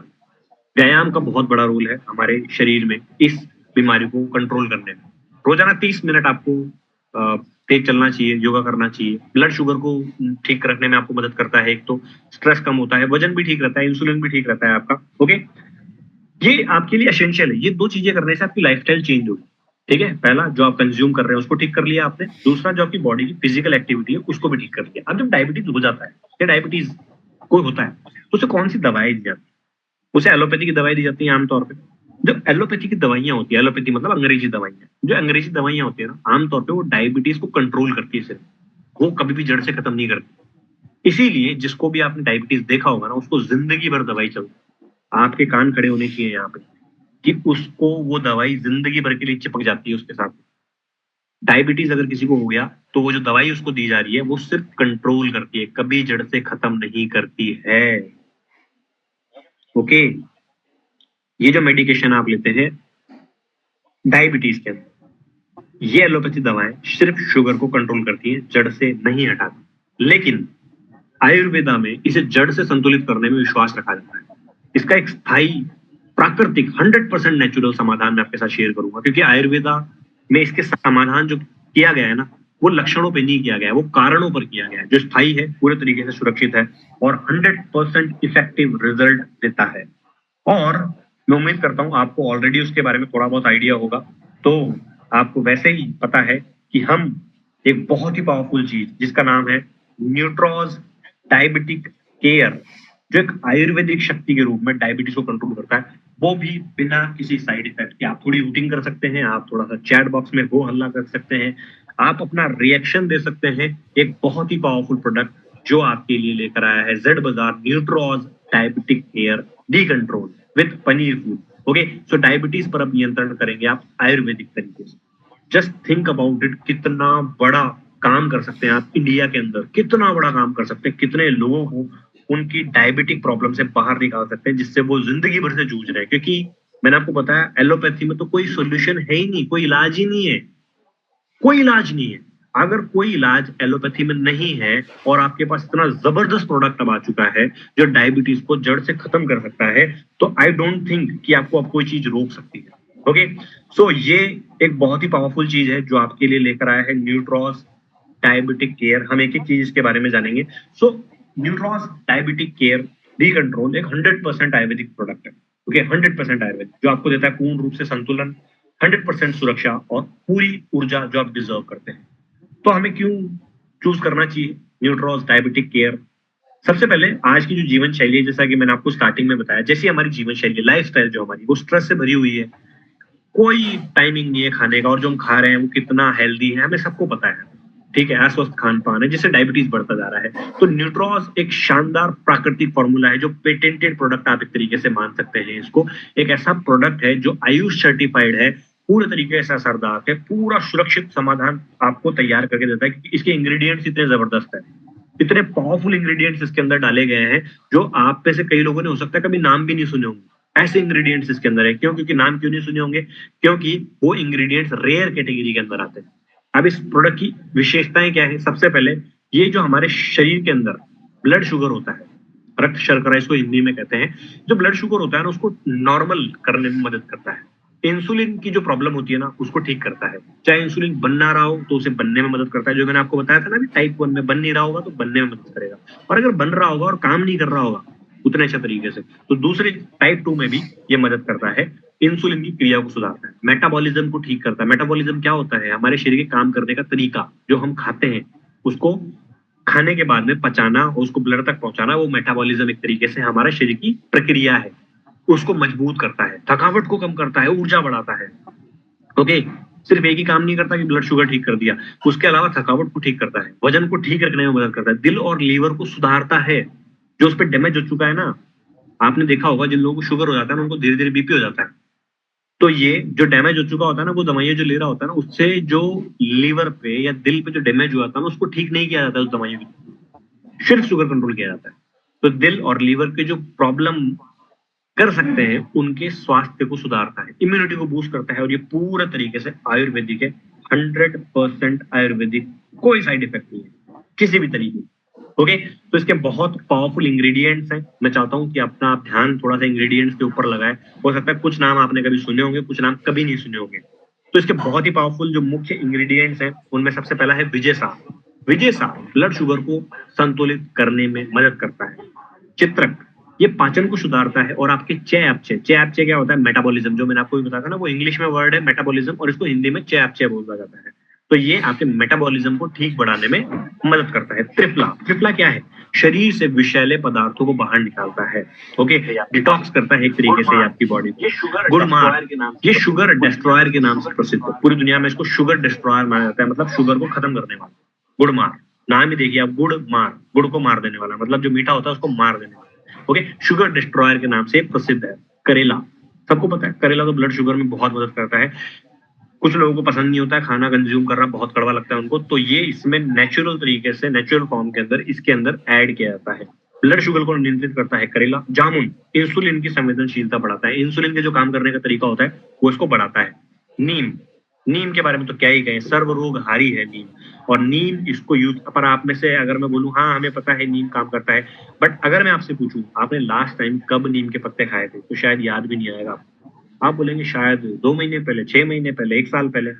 व्यायाम का बहुत बड़ा रोल है हमारे शरीर में इस बीमारी को कंट्रोल करने में। रोजाना 30 मिनट आपको तेज चलना चाहिए, योगा करना चाहिए। ब्लड शुगर को ठीक रखने में आपको मदद करता है, एक तो स्ट्रेस कम होता है, वजन भी ठीक रहता है, इंसुलिन भी ठीक रहता है आपका, ओके। ये आपके लिए एसेंशियल है, ये 2 चीजें करने से आपकी लाइफस्टाइल चेंज होगी, ठीक है। पहला, जो आप कंज्यूम कर रहे हैं उसको ठीक कर लिया आपने, दूसरा जो आपकी बॉडी की फिजिकल एक्टिविटी है उसको भी ठीक कर लिया। अब जब डायबिटीज हो जाता है या डायबिटीज कोई होता है, तो उसे कौन सी दवाई दी जाती है? उसे एलोपैथी की दवाई दी जाती है आमतौर पे, जो एलोपैथी की दवाइयां होती है, एलोपैथी मतलब अंग्रेजी दवाइयां, जो अंग्रेजी दवाइयां होती है ना, आमतौर पे वो डायबिटीज को कंट्रोल करती है सिर्फ, वो कभी भी जड़ से खत्म नहीं करती। इसीलिए जिसको भी आपने डायबिटीज देखा होगा ना, उसको जिंदगी भर दवाई चलती है। आपके कान खड़े होने चाहिए यहाँ पे कि उसको वो दवाई जिंदगी भर के लिए चिपक जाती है उसके साथ। डायबिटीज अगर किसी को हो गया तो वो जो दवाई उसको दी जा रही है वो सिर्फ कंट्रोल करती है, कभी जड़ से खत्म नहीं करती है। ओके, ये जो मेडिकेशन आप लेते हैं डायबिटीज के अंदर, ये एलोपैथी दवाएं सिर्फ शुगर को कंट्रोल करती हैं, जड़ से नहीं हटाती। लेकिन आयुर्वेदा में इसे जड़ से संतुलित करने में विश्वास रखा जाता है। इसका एक स्थायी प्राकृतिक 100% नेचुरल समाधान मैं आपके साथ शेयर करूंगा, क्योंकि आयुर्वेदा में इसके समाधान जो किया गया है ना, वो लक्षणों पे नहीं किया गया है, वो कारणों पर किया गया है, जो स्थायी है, पूरे तरीके से सुरक्षित है और 100% इफेक्टिव रिजल्ट देता है। और मैं उम्मीद करता हूं आपको ऑलरेडी उसके बारे में थोड़ा बहुत आइडिया होगा, तो आपको वैसे ही पता है कि हम एक बहुत ही पावरफुल चीज जिसका नाम है न्यूट्रॉज डायबिटिक केयर, जो एक आयुर्वेदिक शक्ति के रूप में डायबिटीज को कंट्रोल करता है, वो भी बिना किसी साइड इफेक्ट के। आप थोड़ी रूटिंग कर सकते हैं, आप थोड़ा सा चैट बॉक्स में हो हल्ला कर सकते हैं, आप अपना रिएक्शन दे सकते हैं। एक बहुत ही पावरफुल प्रोडक्ट जो आपके लिए लेकर आया है जेड बाजार न्यूट्रॉज diabetic care D control with paneer food. Okay, so diabetes पर अब नियंत्रण करेंगे आप आयुर्वेदिक तरीके से। जस्ट थिंक अबाउट इट, कितना बड़ा काम कर सकते हैं आप इंडिया के अंदर, कितना बड़ा काम कर सकते हैं, कितने लोगों को उनकी डायबिटिक प्रॉब्लम से बाहर निकाल सकते हैं, जिससे वो जिंदगी भर से जूझ रहे हैं। क्योंकि मैंने आपको बताया एलोपैथी में तो कोई सोल्यूशन है ही नहीं, कोई इलाज ही नहीं है, कोई इलाज नहीं है। अगर कोई इलाज एलोपैथी में नहीं है और आपके पास इतना जबरदस्त प्रोडक्ट अब आ चुका है जो डायबिटीज को जड़ से खत्म कर सकता है, तो आई डोंट थिंक कि आपको अब कोई चीज रोक सकती है। ओके, सो ये एक बहुत ही पावरफुल चीज है जो आपके लिए लेकर आया है न्यूट्रॉस डायबिटिक केयर। हम एक एक चीज इसके बारे में जानेंगे। सो न्यूट्रॉस डायबिटिक केयर डी कंट्रोल एक 100% आयुर्वेदिक प्रोडक्ट है। ओके, 100% आयुर्वेदिक, जो आपको देता है पूर्ण रूप से संतुलन, 100% सुरक्षा और पूरी ऊर्जा जो आप डिजर्व करते हैं। तो हमें क्यों चूज करना चाहिए न्यूट्रॉस डायबिटिक केयर? सबसे पहले आज की जो जीवन शैली है, जैसा कि मैंने आपको स्टार्टिंग में बताया, जैसी हमारी जीवन शैली लाइफ स्टाइल जो हमारी वो स्ट्रेस से भरी हुई है, कोई टाइमिंग नहीं है खाने का, और जो हम खा रहे हैं वो कितना हेल्दी है हमें सबको पता है। ठीक है, अस्वस्थ खान पान है जिससे डायबिटीज बढ़ता जा रहा है। तो न्यूट्रॉस एक शानदार प्राकृतिक फॉर्मूला है, जो पेटेंटेड प्रोडक्ट आप एक तरीके से मान सकते हैं इसको। एक ऐसा प्रोडक्ट है जो आयुष सर्टिफाइड है, पूरे तरीके से असरदार है, पूरा सुरक्षित समाधान आपको तैयार करके देता है, क्योंकि इसके इंग्रेडिएंट्स इतने जबरदस्त है, इतने पावरफुल इंग्रेडिएंट्स इसके अंदर डाले गए हैं जो आप पे से कई लोगों ने हो सकता है कभी नाम भी नहीं सुने होंगे। ऐसे इंग्रेडिएंट्स इसके अंदर है। क्यों? क्योंकि नाम क्यों नहीं सुने होंगे? क्योंकि वो इंग्रेडिएंट्स रेयर कैटेगरी के अंदर आते हैं। अब इस प्रोडक्ट की विशेषताएं क्या है? सबसे पहले ये जो हमारे शरीर के अंदर ब्लड शुगर होता है, रक्त शर्करा इसको हिंदी में कहते हैं, जो ब्लड शुगर होता है ना उसको नॉर्मल करने में मदद करता है। इंसुलिन की जो प्रॉब्लम होती है ना उसको ठीक करता है। चाहे इंसुलिन बन ना रहा हो तो उसे बनने में मदद करता है, जो मैंने आपको बताया था ना भी टाइप 1 में बन नहीं रहा होगा तो बनने में मदद करेगा, और अगर बन रहा होगा और काम नहीं कर रहा होगा उतने अच्छे तरीके से तो दूसरे टाइप 2 में भी ये मदद करता है। इंसुलिन की क्रिया को सुधारता है, मेटाबॉलिज्म को ठीक करता है। मेटाबॉलिज्म क्या होता है? हमारे शरीर के काम करने का तरीका, जो हम खाते हैं उसको खाने के बाद में पचाना और उसको ब्लड तक पहुंचाना, वो मेटाबॉलिज्म एक तरीके से हमारे शरीर की प्रक्रिया है। उसको मजबूत करता है, थकावट को कम करता है, ऊर्जा बढ़ाता है। ओके, सिर्फ एक ही काम नहीं करता कि ब्लड शुगर ठीक कर दिया, उसके अलावा थकावट को ठीक करता है, वजन को ठीक रखने में मदद करता है, दिल और लीवर को सुधारता है, जो उस पर डैमेज हो चुका है ना। आपने देखा होगा जिन लोगों को शुगर हो जाता है ना उनको धीरे धीरे बीपी हो जाता है, तो ये जो डैमेज हो चुका होता है ना, वो दवाइयां जो ले रहा होता है ना, उससे जो लीवर पे या दिल पे जो डैमेज हुआ था ना उसको ठीक नहीं किया जाता है उस दवाइयों की, सिर्फ शुगर कंट्रोल किया जाता है। तो दिल और लीवर के जो प्रॉब्लम कर सकते हैं उनके स्वास्थ्य को सुधारता है, इम्यूनिटी को बूस्ट करता है, और ये पूरा तरीके से आयुर्वेदिक है, 100% आयुर्वेदिक, कोई साइड इफेक्ट नहीं है किसी भी तरीके। ओके, तो इसके बहुत पावरफुल इंग्रेडिएंट्स हैं। मैं चाहता हूं कि अपना आप ध्यान थोड़ा सा इंग्रेडिएंट्स के ऊपर लगाए। हो सकता है कुछ नाम आपने कभी सुने होंगे, कुछ नाम कभी नहीं सुने होंगे। तो इसके बहुत ही पावरफुल जो मुख्य इंग्रेडिएंट्स हैं उनमें सबसे पहला है विजयसा। विजयसा ब्लड शुगर को संतुलित करने में मदद करता है। चित्रक, ये पाचन को सुधारता है, और आपके चयापचय, चयापचय क्या होता है? मेटाबॉलिज्म, जो मैंने आपको भी बताया था ना, वो इंग्लिश में वर्ड है मेटाबॉलिज्म और इसको हिंदी में चयापचय बोला जाता है। तो ये आपके मेटाबॉलिज्म को ठीक बढ़ाने में मदद करता है। त्रिफला, त्रिफला क्या है? शरीर से विषैले पदार्थों को बाहर निकालता है, ओके, डिटॉक्स करता है एक तरीके से आपकी बॉडी को। गुड़मार, ये शुगर डिस्ट्रॉयर के नाम से प्रसिद्ध है, पूरी दुनिया में इसको शुगर डिस्ट्रॉयर माना जाता है, मतलब शुगर को खत्म करने वाला। गुड़मार नाम ही देखिए आप, गुड़ मार, गुड़ को मार देने वाला, मतलब जो मीठा होता है उसको मार देने वाला, ओके, शुगर डिस्ट्रॉयर के नाम से प्रसिद्ध है। करेला, सबको पता है करेला तो ब्लड शुगर में बहुत मदद करता है। कुछ लोगों को पसंद नहीं होता है खाना कंज्यूम करना, बहुत कड़वा लगता है उनको, तो ये इसमें नेचुरल तरीके से, नेचुरल फॉर्म के अंदर इसके अंदर ऐड किया जाता है। ब्लड शुगर को नियंत्रित करता है करेला। जामुन इंसुलिन की संवेदनशीलता बढ़ाता है, इंसुलिन के जो काम करने का तरीका होता है वो इसको बढ़ाता है। नीम, नीम के बारे में तो क्या ही कहें, सर्वरोगहारी है नीम, और नीम इसको यूज, पर आप में से अगर मैं बोलूं हाँ हमें पता है नीम काम करता है, बट अगर मैं आपसे पूछूं आपने लास्ट टाइम कब नीम के पत्ते खाए थे, तो शायद याद भी नहीं आएगा आपको। आप बोलेंगे शायद 2 महीने पहले, 6 महीने पहले, 1 साल पहले,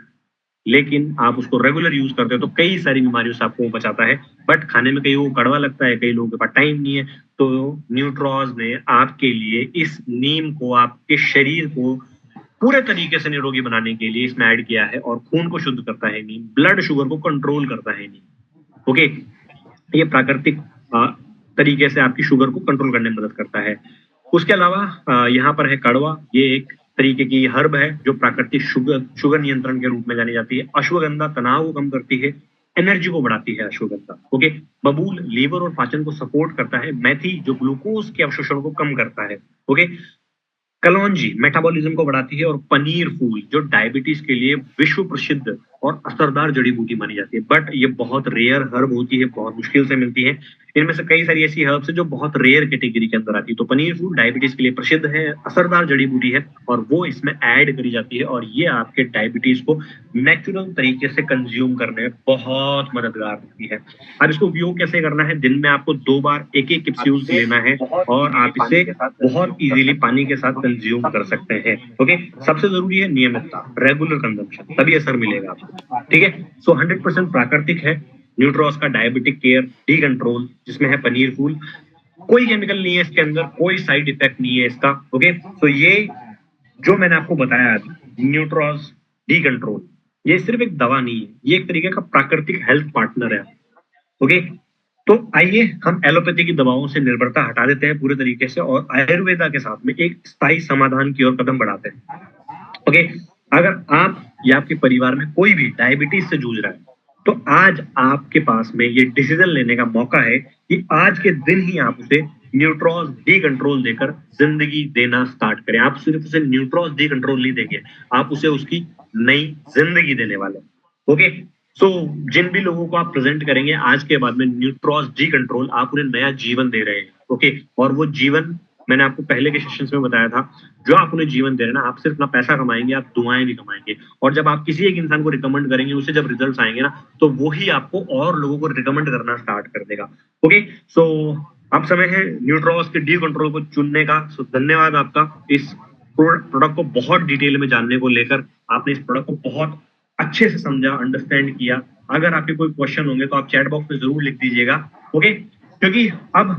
लेकिन आप उसको रेगुलर यूज करते हो तो कई सारी बीमारियों से आपको बचाता है। बट खाने में कई वो कड़वा लगता है, कई लोगों के पास टाइम नहीं है, तो न्यूट्रॉज ने आपके लिए इस नीम को, आपके शरीर को पूरे तरीके से निरोगी बनाने के लिए इसमें ऐड किया है, और खून को शुद्ध करता है नीम, ब्लड शुगर को कंट्रोल करता है नीम, ओके। ये प्राकृतिक तरीके से आपकी शुगर को कंट्रोल करने में मदद करता है। उसके अलावा यहाँ पर है कड़वा, ये एक तरीके की हर्ब है जो प्राकृतिक शुगर नियंत्रण के रूप में जानी जाती है। अश्वगंधा तनाव को कम करती है, एनर्जी को बढ़ाती है अश्वगंधा, ओके। बबूल लीवर और पाचन को सपोर्ट करता है। मेथी जो ग्लूकोज के अवशोषण को कम करता है, ओके। कलौंजी मेटाबॉलिज्म को बढ़ाती है, और पनीर फूल जो डायबिटीज के लिए विश्व प्रसिद्ध और असरदार जड़ी बूटी मानी जाती है, बट ये बहुत रेयर हर्ब होती है, बहुत मुश्किल से मिलती है। इनमें से कई सारी ऐसी हर्ब्स है जो बहुत रेयर कैटेगरी के अंदर आती है। तो पनीर फूल डायबिटीज के लिए प्रसिद्ध है, असरदार जड़ी बूटी है, और वो इसमें ऐड करी जाती है, और ये आपके डायबिटीज को नेचुरल तरीके से कंज्यूम करने में बहुत मददगार होती है। अब इसको उपयोग कैसे करना है, दिन में आपको 2 बार एक कैप्सूल लेना है, और आप इसे बहुत इजीली पानी के साथ कंज्यूम कर सकते हैं, ओके। सबसे जरूरी है नियमितता, रेगुलर कंजम्पशन, तभी असर मिलेगा आपको, ठीक है। सो 100% प्राकृतिक है न्यूट्रॉस का डायबिटिक केयर डी कंट्रोल, जिसमें है पनीर फूल, कोई केमिकल नहीं है इसके अंदर, कोई साइड इफेक्ट नहीं है इसका, ओके। तो ये जो मैंने आपको बताया न्यूट्रॉस डी कंट्रोल, ये सिर्फ एक दवा नहीं है, ये एक तरीके का प्राकृतिक हेल्थ पार्टनर है, ओके। तो आइए हम एलोपैथी की दवाओं से निर्भरता हटा देते हैं पूरे तरीके से, और आयुर्वेदा के साथ में एक स्थायी समाधान की ओर कदम बढ़ाते हैं, ओके। अगर आप या आपके परिवार में कोई भी डायबिटीज से जूझ रहा है, तो आज आपके पास में ये डिसीजन लेने का मौका है कि आज के दिन ही आप उसे न्यूट्रॉस डी कंट्रोल देकर जिंदगी देना स्टार्ट करें। आप सिर्फ उसे न्यूट्रॉस डी कंट्रोल नहीं देंगे, आप उसे उसकी नई जिंदगी देने वाले, ओके। सो जिन भी लोगों को आप प्रेजेंट करेंगे आज के बाद में न्यूट्रॉस डी कंट्रोल, आप उन्हें नया जीवन दे रहे हैं, ओके। और वो जीवन मैंने आपको पहले के सेशंस में बताया था, जो आप उन्हें जीवन दे रहे हैं ना, आप सिर्फ ना पैसा कमाएंगे, आप दुआएं भी कमाएंगे, और जब आप किसी एक इंसान को रिकमेंड करेंगे, उसे जब रिजल्ट्स आएंगे ना, तो वही आपको और लोगों को रिकमेंड करना स्टार्ट कर देगा, ओके। सो अब समय है न्यूट्रॉस के डी कंट्रोल को चुनने का। सो धन्यवाद आपका इस प्रोडक्ट को बहुत डिटेल में जानने को लेकर, आपने इस प्रोडक्ट को बहुत अच्छे से समझा, अंडरस्टैंड किया। अगर आपके कोई क्वेश्चन होंगे तो आप चैट बॉक्स में जरूर लिख दीजिएगा, ओके। क्योंकि अब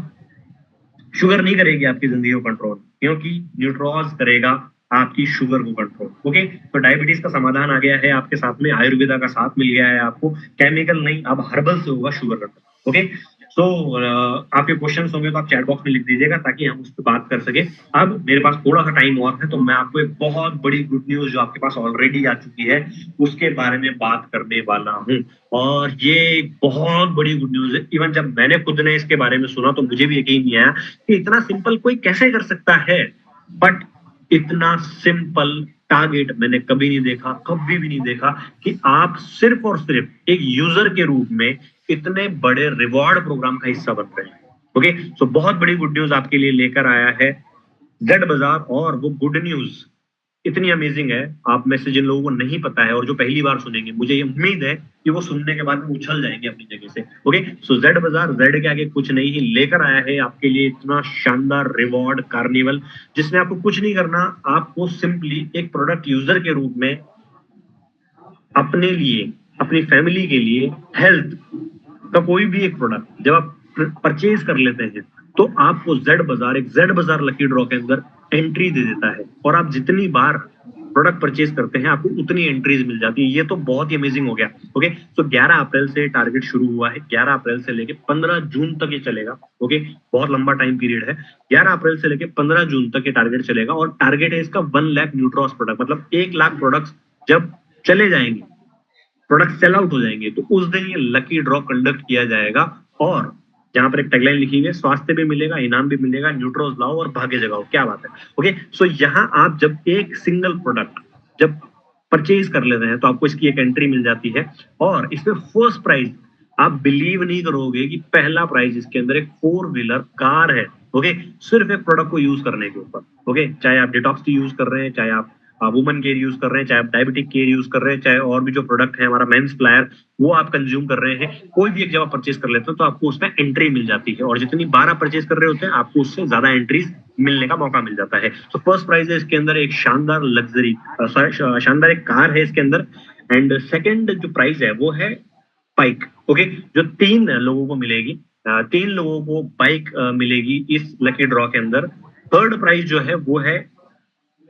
शुगर नहीं करेगी आपकी जिंदगी को कंट्रोल, क्योंकि न्यूट्रॉस करेगा आपकी शुगर को कंट्रोल, ओके। तो डायबिटीज का समाधान आ गया है आपके साथ में, आयुर्वेदा का साथ मिल गया है आपको, केमिकल नहीं, अब हर्बल से होगा शुगर कंट्रोल, ओके। सो आपके क्वेश्चंस होंगे तो आप चैट बॉक्स में लिख दीजिएगा ताकि हम उस पर बात कर सके। अब मेरे पास थोड़ा सा टाइम और है, तो मैं आपको एक बहुत बड़ी गुड न्यूज जो आपके पास ऑलरेडी आ चुकी है उसके बारे में बात करने वाला हूँ, और ये बहुत बड़ी गुड न्यूज है। इवन जब मैंने खुद ने इसके बारे में सुना तो मुझे भी यकीन नहीं आया कि इतना सिंपल कोई कैसे कर सकता है, बट इतना सिंपल टारगेट मैंने कभी नहीं देखा, कभी भी नहीं देखा कि आप सिर्फ और सिर्फ एक यूजर के रूप में इतने बड़े रिवॉर्ड प्रोग्राम का हिस्सा बन रहे हैं, ओके। सो बहुत बड़ी गुड न्यूज आपके लिए लेकर आया है जेड बाजार, और वो गुड न्यूज इतनी अमेजिंग है, आप में से जिन लोगों को नहीं पता है और जो पहली बार सुनेंगे, मुझे ये उम्मीद है कि वो सुनने के बाद उछल जाएंगे अपनी जगह से, ओके। सो जेड बाजार, जेड के आगे कुछ नहीं ही लेकर आया है आपके लिए इतना शानदार रिवॉर्ड कार्निवल, जिसमें आपको कुछ नहीं करना, आपको सिंपली एक प्रोडक्ट यूजर के रूप में अपने लिए, अपनी फैमिली के लिए, हेल्थ का कोई भी एक प्रोडक्ट जब आप परचेज कर लेते हैं, तो आपको जेड बाजार, एक जेड बाजार लकी ड्रॉ के अंदर एंट्री दे देता है, और आप जितनी बार प्रोडक्ट परचेज करते हैं आपको उतनी एंट्रीज मिल जाती है। ये तो बहुत ही अमेजिंग हो गया। ओके, सो 11 अप्रैल से टारगेट शुरू हुआ है। 11 अप्रैल से लेके 15 जून तक ये चलेगा। ओके, बहुत लंबा टाइम पीरियड है। 11 अप्रैल से लेके 15 जून तक ये टारगेट चलेगा और टारगेट है इसका 1 लाख न्यूट्रॉस प्रोडक्ट, मतलब 1 लाख प्रोडक्ट्स जब चले जाएंगे, प्रोडक्ट सेल आउट हो जाएंगे, तो उस दिन ये लकी ड्रॉ कंडक्ट किया जाएगा। और जहां पर एक टैगलाइन लिखी है, स्वास्थ्य भी मिलेगा, इनाम भी मिलेगा, न्यूट्रोज लाओ और भाग्य जगाओ। क्या बात है। ओके, सो यहाँ आप जब एक सिंगल प्रोडक्ट जब परचेज कर लेते हैं तो आपको इसकी एक एंट्री मिल जाती है। और इसमें फर्स्ट प्राइज, आप बिलीव नहीं करोगे कि पहला प्राइज इसके अंदर एक 4 व्हीलर कार है। ओके, सिर्फ एक प्रोडक्ट को यूज करने के ऊपर। ओके, चाहे आप डिटॉक्स की यूज कर रहे हैं, चाहे आप वुमन केयर यूज कर रहे हैं, चाहे आप डायबिटिक केयर यूज कर रहे हैं, चाहे और भी जो प्रोडक्ट है हमारा मेंस फ्लायर वो आप कंज्यूम कर रहे हैं, कोई भी एक जब आप परचेज कर लेते हो तो आपको उसमें एंट्री मिल जाती है। और जितनी बार आप परचेज कर रहे होते हैं आपको उससे ज्यादा एंट्रीज मिलने का मौका मिल जाता है। तो फर्स्ट प्राइज है इसके अंदर एक शानदार लग्जरी, शानदार एक कार है इसके अंदर। एंड सेकेंड जो प्राइज है वो है बाइक। ओके, जो 3 लोगों को मिलेगी, 3 लोगों को बाइक मिलेगी इस लकी ड्रॉ के अंदर। थर्ड प्राइज जो है वो है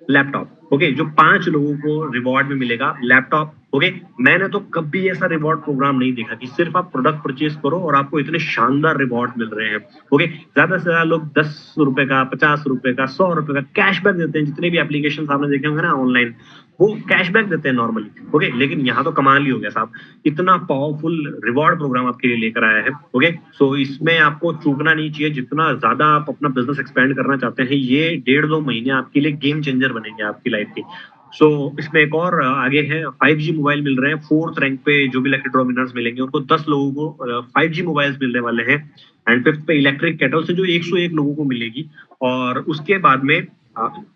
लैपटॉप। ओके, जो 5 लोगों को रिवॉर्ड में मिलेगा लैपटॉप। ओके, मैंने तो कभी ऐसा रिवॉर्ड प्रोग्राम नहीं देखा कि सिर्फ आप प्रोडक्ट परचेज करो और आपको इतने शानदार रिवॉर्ड मिल रहे हैं। ओके, ज्यादा से ज्यादा लोग 10 रुपए का, 50 रुपए का, 100 रुपए का कैशबैक देते हैं। जितने भी एप्लीकेशन आपने देखे होंगे ना ऑनलाइन, वो कैशबैक देते हैं नॉर्मली। ओके, लेकिन यहाँ तो कमाल ही हो गया साहब, इतना पावरफुल रिवॉर्ड प्रोग्राम आपके लिए लेकर आया है। ओके, सो इसमें आपको चूकना नहीं चाहिए। जितना ज्यादा आप अपना बिजनेस एक्सपेंड करना चाहते हैं, ये 1.5-2 महीने आपके लिए गेम चेंजर बनेंगे आपकी लाइफ के। सो इसमें एक और आगे है, 5G मोबाइल मिल रहे हैं। 4th रैंक पे जो भी लकी ड्रॉ विनर्स मिलेंगे उनको 10 लोगों को 5G मोबाइल्स मिलने वाले हैं। एंड 5th पे इलेक्ट्रिक केटल से जो 101 लोगों को मिलेगी। और उसके बाद में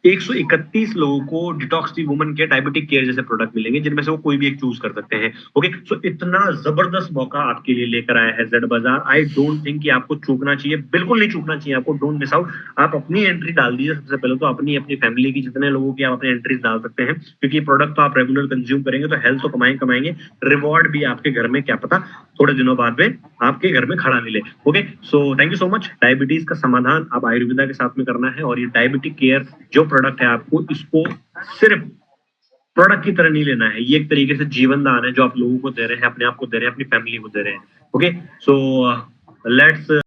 131 लोगों को डिटॉक्स दी वुमन के डायबिटिक केयर जैसे प्रोडक्ट मिलेंगे, जिनमें से वो कोई भी एक चूज कर सकते हैं। ओके, सो इतना जबरदस्त मौका आपके लिए लेकर आया है जेड बाजार। आई डोंट थिंक कि आपको चूकना चाहिए, बिल्कुल नहीं चूकना चाहिए आपको। Don't miss out. आप अपनी एंट्री डाल दीजिए। सबसे पहले तो अपनी अपनी फैमिली की जितने लोगों की आप अपनी एंट्रीज डाल सकते हैं, क्योंकि प्रोडक्ट तो आप रेगुलर कंज्यूम करेंगे तो हेल्थ तो कमाएंगे, रिवॉर्ड भी आपके घर में क्या पता थोड़े दिनों बाद में आपके घर में खड़ा मिले। Okay, so thank you so much. Diabetes का समाधान आप आयुर्वेदा के साथ में करना है। और ये डायबिटिक केयर जो प्रोडक्ट है, आपको इसको सिर्फ प्रोडक्ट की तरह नहीं लेना है। ये एक तरीके से जीवन दान है जो आप लोगों को दे रहे हैं, अपने आप को दे रहे हैं, अपनी फैमिली को दे रहे हैं। Okay, so let's